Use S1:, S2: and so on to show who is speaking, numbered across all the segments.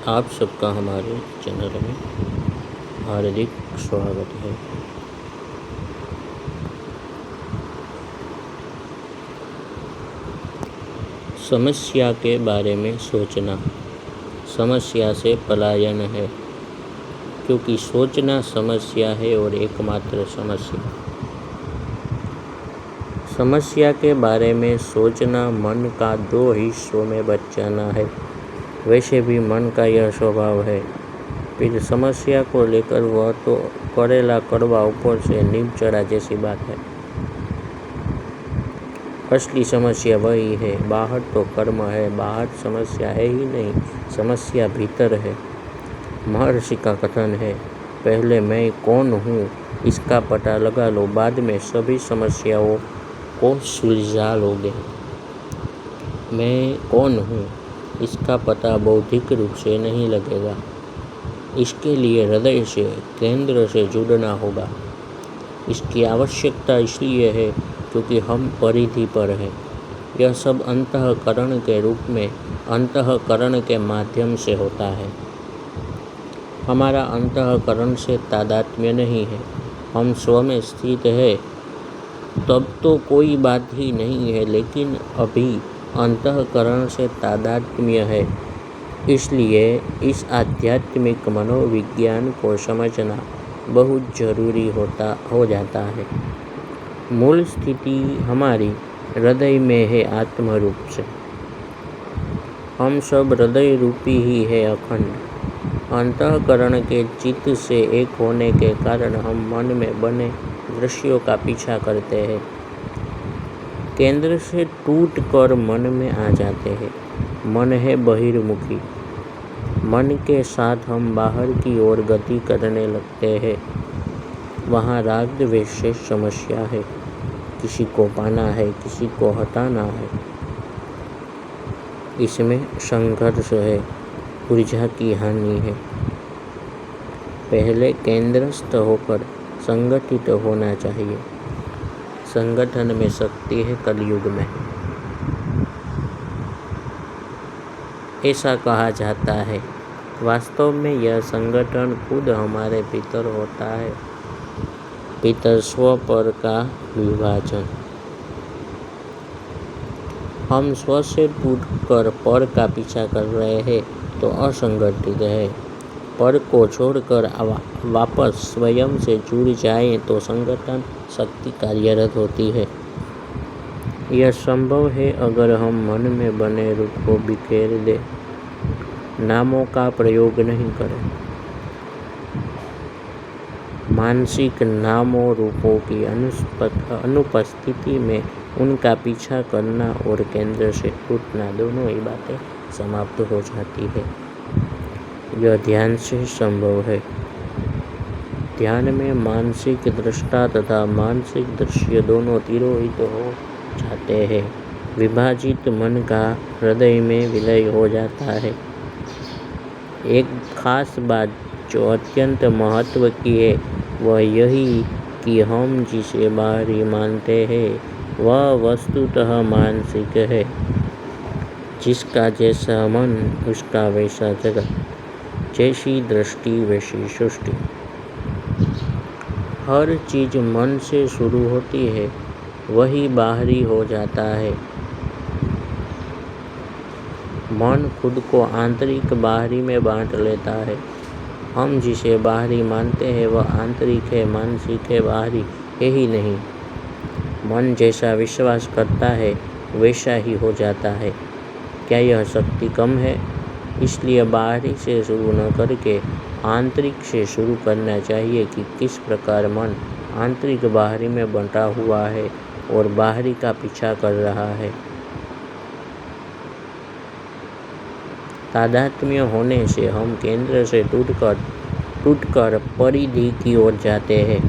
S1: आप सबका हमारे चैनल में हार्दिक स्वागत है। समस्या के बारे में सोचना समस्या से पलायन है, क्योंकि सोचना समस्या है और एकमात्र समस्या। समस्या के बारे में सोचना मन का दो हिस्सों में बँट जाना है। वैसे भी मन का यह स्वभाव है, फिर समस्या को लेकर वह तो करेला कड़वा, ऊपर से नीम चढ़ा जैसी बात है। असली समस्या वही है, बाहर तो कर्म है, बाहर समस्या है ही नहीं, समस्या भीतर है। महर्षि का कथन है, पहले मैं कौन हूँ इसका पता लगा लो, बाद में सभी समस्याओं को सुलझा लोगे। मैं कौन हूँ इसका पता बौद्धिक रूप से नहीं लगेगा, इसके लिए हृदय से, केंद्र से जुड़ना होगा। इसकी आवश्यकता इसलिए है क्योंकि हम परिधि पर हैं। यह सब अंतःकरण के रूप में, अंतःकरण के माध्यम से होता है। हमारा अंतःकरण से तादात्म्य नहीं है। हम स्व में स्थित है तब तो कोई बात ही नहीं है, लेकिन अभी अंतःकरण से तादात्म्य है। इसलिए इस आध्यात्मिक मनोविज्ञान को समझना बहुत जरूरी हो जाता है। मूल स्थिति हमारी हृदय में है, आत्म रूप से। हम सब हृदय रूपी ही है, अखंड। अंतःकरण के चित्त से एक होने के कारण हम मन में बने दृश्यों का पीछा करते हैं, केंद्र से टूट कर मन में आ जाते हैं। मन है बहिर्मुखी। मन के साथ हम बाहर की ओर गति करने लगते हैं। वहाँ राग द्वेष से समस्या है, किसी को पाना है, किसी को हटाना है। इसमें संघर्ष है, ऊर्जा की हानि है। पहले केंद्रस्थ होकर संगठित होना चाहिए। संगठन में शक्ति है कलयुग में, ऐसा कहा जाता है। वास्तव में यह संगठन खुद हमारे भीतर होता है। भीतर स्व पर का विभाजन। हम स्व से टूटकर पर का पीछा कर रहे हैं तो असंगठित है। पर को छोड़कर वापस स्वयं से जुड़ जाए तो संगठन शक्ति कार्यरत होती है। यह संभव है अगर हम मन में बने रूप को बिखेर दें, नामों का प्रयोग नहीं करें। मानसिक नामों रूपों की अनुपस्थिति में उनका पीछा करना और केंद्र से टूटना, दोनों ही बातें समाप्त हो जाती है। यह ध्यान से संभव है। ध्यान में मानसिक दृष्टा तथा मानसिक दृश्य दोनों तिरोहित हो जाते हैं। विभाजित मन का हृदय में विलय हो जाता है। एक खास बात जो अत्यंत महत्व की है वह यही कि हम जिसे बाहरी मानते हैं वह वस्तुतः मानसिक है। जिसका जैसा मन उसका वैसा जगत, जैसी दृष्टि वैसी सृष्टि। हर चीज मन से शुरू होती है, वही बाहरी हो जाता है। मन खुद को आंतरिक बाहरी में बांट लेता है। हम जिसे बाहरी मानते हैं वह आंतरिक है, मानसिक है, बाहरी है ही नहीं। मन जैसा विश्वास करता है वैसा ही हो जाता है। क्या यह शक्ति कम है? इसलिए बाहरी से शुरू न करके आंतरिक से शुरू करना चाहिए कि किस प्रकार मन आंतरिक बाहरी में बंटा हुआ है और बाहरी का पीछा कर रहा है। तादात्म्य होने से हम केंद्र से टूटकर परिधि की ओर जाते हैं।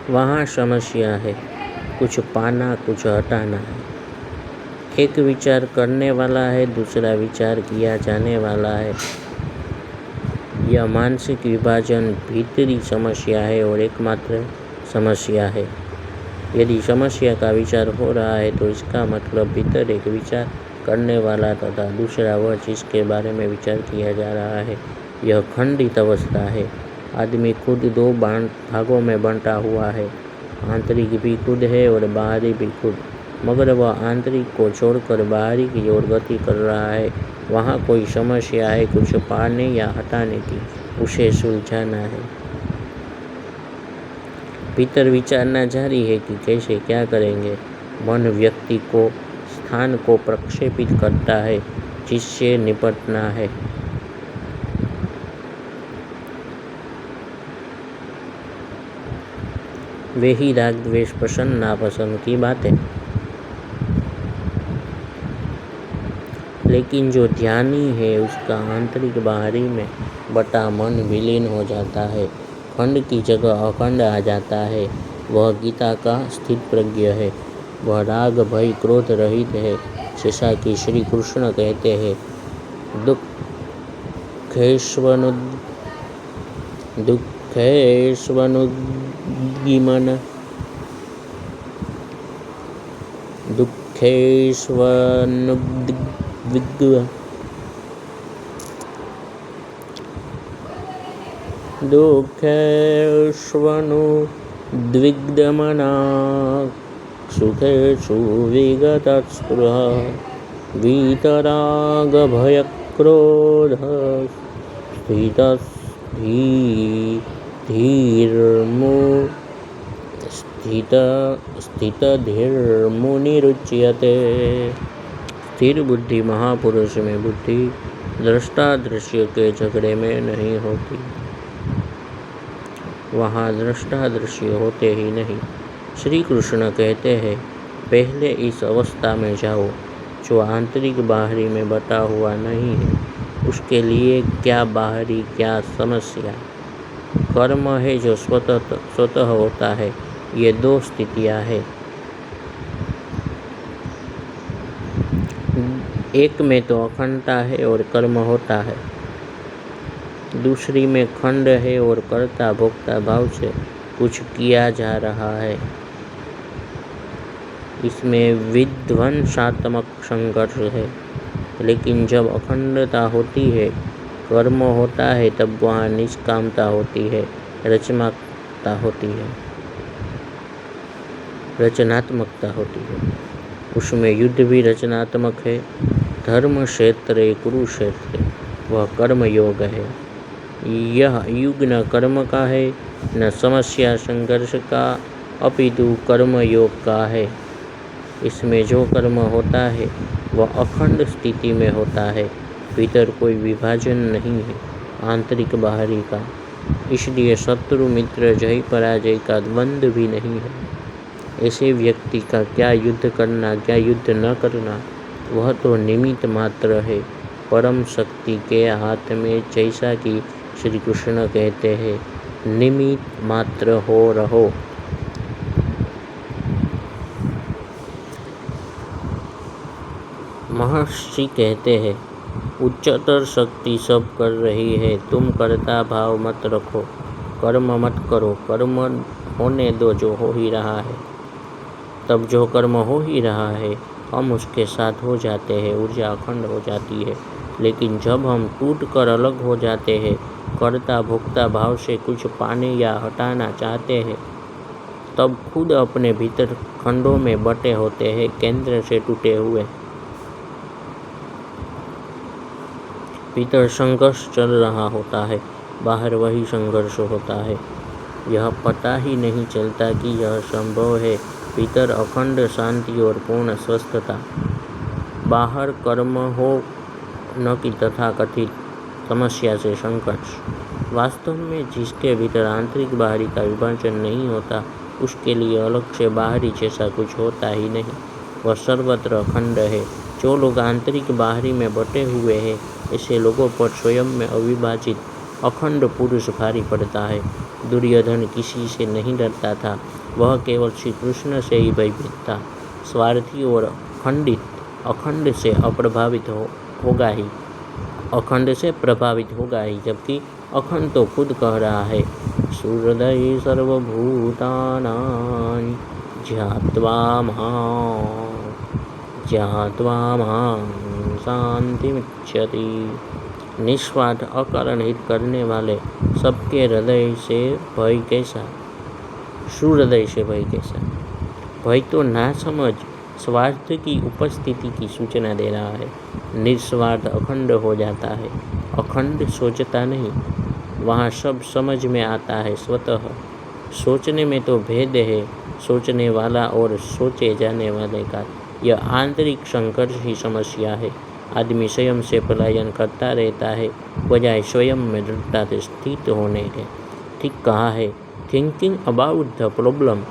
S1: वहाँ समस्या है, कुछ पाना, कुछ हटाना है। एक विचार करने वाला है, दूसरा विचार किया जाने वाला है। यह मानसिक विभाजन भीतरी समस्या है और एकमात्र समस्या है। यदि समस्या का विचार हो रहा है तो इसका मतलब भीतर एक विचार करने वाला तथा दूसरा वह जिसके बारे में विचार किया जा रहा है। यह खंडित अवस्था है। आदमी खुद दो भागों में बंटा हुआ है, आंतरिक भी खुद है और बाहरी भी खुद, मगर वह आंतरिक को छोड़कर बाहरी की ओर गति कर रहा है। वहाँ कोई समस्या है कुछ पाने या हटाने की, उसे सुलझाना है। भीतर विचारना जारी है कि कैसे क्या करेंगे। मन व्यक्ति को स्थान को प्रक्षेपित करता है जिससे निपटना है। वे ही राग द्वेष पसंद नापसंद की बातें। लेकिन जो ध्यानी है उसका आंतरिक बाहरी में बटा मन विलीन हो जाता है, खंड की जगह अखंड आ जाता है। वह गीता का स्थित प्रज्ञ है। वह राग भय क्रोध रहित है, जैसा कि श्री कृष्ण कहते हैं, दुःखेष्वनुद्विग्नमना सुखेषु विगतस्पृहा वीतरागभयक्रोधः स्थितधीर्मुनिरुच्यते। स्थिर बुद्धि महापुरुष में बुद्धि दृष्टा दृश्य के झगड़े में नहीं होती। वहाँ दृष्टा दृश्य होते ही नहीं। श्री कृष्ण कहते हैं, पहले इस अवस्था में जाओ जो आंतरिक बाहरी में बटा हुआ नहीं है। उसके लिए क्या बाहरी क्या समस्या। कर्म है जो स्वतः होता है। ये दो स्थितियाँ हैं। एक में तो अखंडता है और कर्म होता है, दूसरी में खंड है और कर्ता भोक्ता भाव से कुछ किया जा रहा है। इसमें विध्वंसात्मक संघर्ष है। लेकिन जब अखंडता होती है, कर्म होता है, तब वहाँ निष्कामता होती है, रचनात्मकता होती है। उसमें युद्ध भी रचनात्मक है। धर्म क्षेत्र कुरुक्षेत्र, वह कर्म योग है। यह युग न कर्म का है न समस्या संघर्ष का, अपितु कर्म योग का है। इसमें जो कर्म होता है वह अखंड स्थिति में होता है। भीतर कोई विभाजन नहीं है आंतरिक बाहरी का। इसलिए शत्रु मित्र जय पराजय का द्वंद्व भी नहीं है। ऐसे व्यक्ति का क्या युद्ध करना क्या युद्ध न करना, वह तो निमित्त मात्र है परम शक्ति के हाथ में। जैसा कि श्री कृष्ण कहते हैं, निमित्त मात्र हो रहो। महर्षि कहते हैं, उच्चतर शक्ति सब कर रही है, तुम कर्ता भाव मत रखो, कर्म मत करो, कर्म होने दो जो हो ही रहा है। तब जो कर्म हो ही रहा है हम उसके साथ हो जाते हैं, ऊर्जा अखंड हो जाती है। लेकिन जब हम टूट कर अलग हो जाते हैं, कर्ता भोक्ता भाव से कुछ पाने या हटाना चाहते हैं, तब खुद अपने भीतर खंडों में बटे होते हैं, केंद्र से टूटे हुए। भीतर संघर्ष चल रहा होता है, बाहर वही संघर्ष होता है। यह पता ही नहीं चलता कि यह संभव है। भीतर अखंड शांति और पूर्ण स्वस्थता, बाहर कर्म हो न कि तथाकथित समस्या से संघर्ष। वास्तव में जिसके भीतर आंतरिक बाहरी का विभाजन नहीं होता, उसके लिए अलग से बाहरी जैसा कुछ होता ही नहीं। वह सर्वत्र अखंड है। जो लोग आंतरिक बाहरी में बटे हुए हैं, ऐसे लोगों पर स्वयं में अविभाजित अखंड पुरुष भारी पड़ता है। दुर्योधन किसी से नहीं डरता था, वह केवल श्री कृष्ण से ही भयभीत था। स्वार्थी और खंडित अखंड से प्रभावित होगा ही, जबकि अखंड तो खुद कह रहा है, सुहृदय सर्वभूतानां ज्ञात्वा मां शांतिमिच्छति। निस्वार्थ अकारण हित करने वाले सबके हृदय से भय कैसा? सुहृदय से भय कैसा? भय तो नासमझ स्वार्थ की उपस्थिति की सूचना दे रहा है। निस्वार्थ अखंड हो जाता है, अखंड सोचता नहीं, वहाँ सब समझ में आता है स्वतः। सोचने में तो भेद है, सोचने वाला और सोचे जाने वाले का। यह आंतरिक संघर्ष ही समस्या है। आदमी स्वयं से पलायन करता रहता है बजाय स्वयं में दृढ़ता से स्थित होने के। ठीक कहा है, thinking about the problem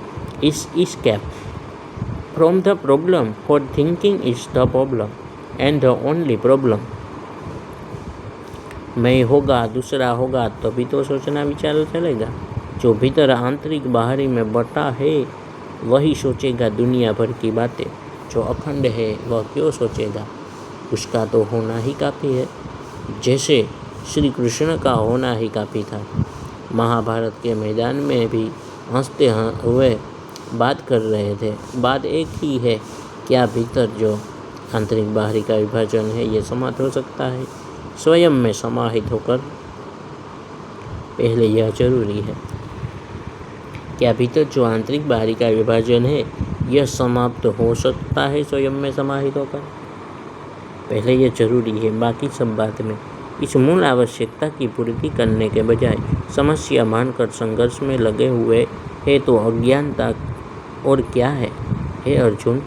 S1: is escape from the problem, for thinking is the problem and the only problem. मैं होगा, दूसरा होगा, तभी तो सोचना विचार चलेगा। जो भीतर आंतरिक बाहरी में बटा है वही सोचेगा दुनिया भर की बातें। जो अखंड है वह क्यों सोचेगा? उसका तो होना ही काफ़ी है, जैसे श्री कृष्ण का होना ही काफ़ी था। महाभारत के मैदान में भी हंसते हुए बात कर रहे थे। बात एक ही है, क्या भीतर जो आंतरिक बाहरी का विभाजन है ये समाप्त हो सकता है? स्वयं में समाहित होकर पहले यह जरूरी है, क्या भीतर जो आंतरिक बाहरी का विभाजन है यह समाप्त हो सकता है स्वयं में समाहित होकर? पहले यह जरूरी है, बाकी सब बात में। इस मूल आवश्यकता की पूर्ति करने के बजाय समस्या मानकर संघर्ष में लगे हुए है तो अज्ञानता और क्या है? हे अर्जुन,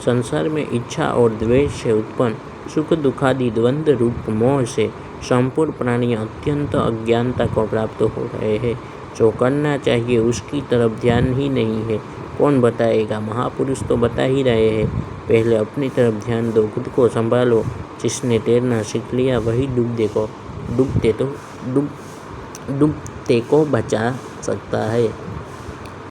S1: संसार में इच्छा और द्वेष से उत्पन्न सुख दुखादि द्वंद्व रूप मोह से संपूर्ण प्राणी अत्यंत अज्ञानता को प्राप्त हो रहे हैं। जो करना चाहिए उसकी तरफ ध्यान ही नहीं है। कौन बताएगा? महापुरुष तो बता ही रहे हैं। पहले अपनी तरफ ध्यान दो, खुद को संभालो। जिसने तैरना सीख लिया वही डूबते को बचा सकता है।